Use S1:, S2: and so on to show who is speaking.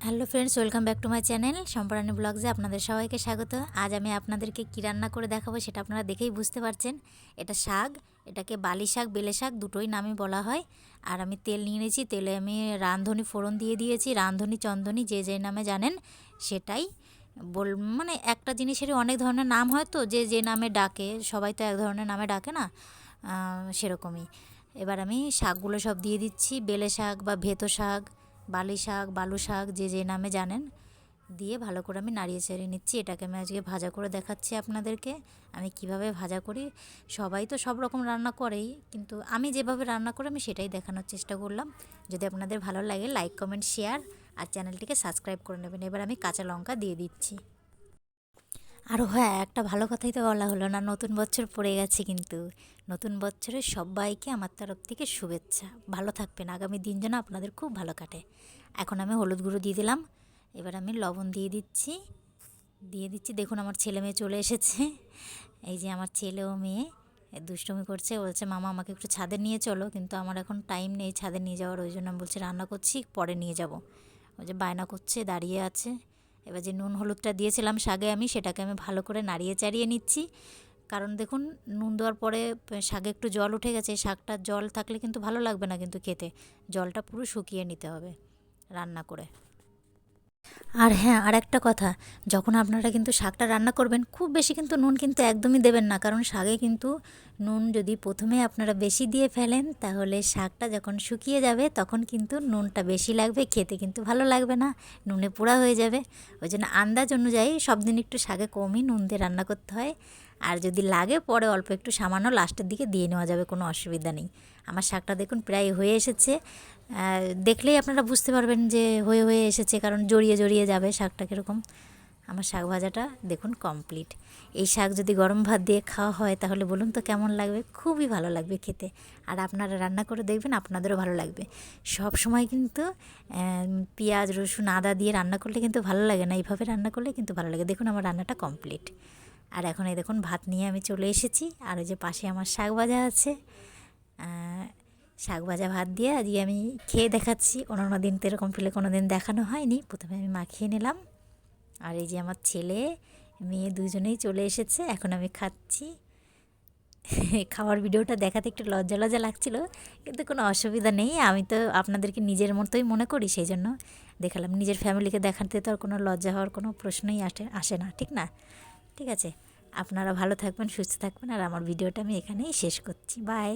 S1: Hello friends, welcome back to my channel সম্পরানি ব্লগসে আপনাদের সবাইকে স্বাগত। আজ আমি আপনাদেরকে কী রান্না করে দেখাবো সেটা আপনারা দেখেই বুঝতে পারছেন। এটা শাক, এটাকে বালি শাক, বেলে শাক দুটোই নামই বলা হয়। আর আমি তেল নিয়ে নিয়েছি, তেলে আমি রাঁধুনি ফোড়ন দিয়ে দিয়েছি। রাঁধুনি, চন্দনী যে যে নামে জানেন সেটাই মানে একটা জিনিসেরই অনেক ধরনের নাম হয়, তো যে যে নামে ডাকে, সবাই তো এক ধরনের নামে ডাকে না, সেরকমই। এবার আমি শাকগুলো সব দিয়ে দিচ্ছি, বেলে শাক বা ভেতো শাক, বালি শাক, বালু শাক যে যে নামে জানেন, দিয়ে ভালো করে আমি নাড়িয়ে চাড়িয়ে নিচ্ছি। এটাকে আমি আজকে ভাজা করে দেখাচ্ছি আপনাদেরকে আমি কিভাবে ভাজা করি। সবাই তো সব রকম রান্না করেই, কিন্তু আমি যেভাবে রান্না করি আমি সেটাই দেখানোর চেষ্টা করলাম। যদি আপনাদের ভালো লাগে লাইক, কমেন্ট, শেয়ার আর চ্যানেলটিকে সাবস্ক্রাইব করে নেবেন। এবার আমি কাঁচা লঙ্কা দিয়ে দিচ্ছি। আরও হ্যাঁ, একটা ভালো কথাই তো বলা হলো না, নতুন বছর পড়ে গেছে, কিন্তু নতুন বছরে সবাইকে আমার তরফ থেকে শুভেচ্ছা। ভালো থাকবেন, আগামী দিন যেন আপনাদের খুব ভালো কাটে। এখন আমি হলুদ গুঁড়ো দিয়ে দিলাম, এবার আমি লবণ দিয়ে দিচ্ছি। দেখুন আমার ছেলে মেয়ে চলে এসেছে। এই যে আমার ছেলে ও মেয়ে দুষ্টুমি করছে, বলছে মামা আমাকে একটু ছাদে নিয়ে চলো, কিন্তু আমার এখন টাইম নেই ছাদে নিয়ে যাওয়ার, ওই জন্য আমি বলছি রান্না করছি, পরে নিয়ে যাব। ওই যে বায়না করছে, দাঁড়িয়ে আছে। এবার যে নুন হলুদটা দিয়েছিলাম শাকে, আমি সেটাকে আমি ভালো করে নাড়িয়ে চাড়িয়ে নিচ্ছি। কারণ দেখুন নুন দেওয়ার পরে শাকে একটু জল উঠে গেছে, শাকটার জল থাকলে কিন্তু ভালো লাগবে না কিন্তু খেতে, জলটা পুরো শুকিয়ে নিতে হবে রান্না করে। আর হ্যাঁ, আর একটা কথা, যখন আপনারা কিন্তু শাকটা রান্না করবেন খুব বেশি কিন্তু নুন কিন্তু একদমই দেবেন না, কারণ শাকে কিন্তু নুন যদি প্রথমে আপনারা বেশি দিয়ে ফেলেন তাহলে শাকটা যখন শুকিয়ে যাবে তখন কিন্তু নুনটা বেশি লাগবে, খেতে কিন্তু ভালো লাগবে না, নুনে পোড়া হয়ে যাবে। ওই জন্য আন্দাজ অনুযায়ী সব দিন একটু শাকে কমই নুন দিয়ে রান্না করতে হয়। আর যদি লাগে পরে অল্প একটু সামান্য লাস্টের দিকে দিয়ে নেওয়া যাবে, কোনো অসুবিধা নেই। আমার শাকটা দেখুন প্রায় হয়ে এসেছে, দেখলেই আপনারা বুঝতে পারবেন যে হয়ে হয়ে এসেছে, কারণ জড়িয়ে জড়িয়ে যাবে শাকটা কীরকম। আমার শাক ভাজাটা দেখুন কমপ্লিট। এই শাক যদি গরম ভাত দিয়ে খাওয়া হয় তাহলে বলুন তো কেমন লাগবে, খুবই ভালো লাগবে খেতে। আর আপনারা রান্না করে দেখবেন, আপনাদেরও ভালো লাগবে। সব সময় কিন্তু পেঁয়াজ, রসুন, আদা দিয়ে রান্না করলে কিন্তু ভালো লাগে না, এইভাবে রান্না করলে কিন্তু ভালো লাগে। দেখুন আমার রান্নাটা কমপ্লিট। আর এখন এই দেখুন ভাত নিয়ে আমি চলে এসেছি, আর ওই যে পাশে আমার শাক ভাজা আছে, শাক ভাজা ভাত দিয়ে আজকে আমি খেয়ে দেখাচ্ছি। অন্য দিন তো এরকম ফেলে কোনো দিন দেখানো হয়নি, প্রথমে আমি মাখিয়ে নিলাম। আর এই যে আমার ছেলে মেয়ে দুজনেই চলে এসেছে, এখন আমি খাচ্ছি। খাওয়ার ভিডিওটা দেখাতে একটু লজ্জা লজ্জা লাগছিল, কিন্তু কোনো অসুবিধা নেই, আমি তো আপনাদেরকে নিজের মতোই মনে করি, সেই জন্য দেখালাম। নিজের ফ্যামিলিকে দেখাতে তো আর কোনো লজ্জা হওয়ার কোনো প্রশ্নই আসে না, ঠিক না? ঠিক আছে, আপনারা ভালো থাকবেন, সুস্থ থাকবেন, আর আমার ভিডিওটা আমি এখানেই শেষ করছি। বাই।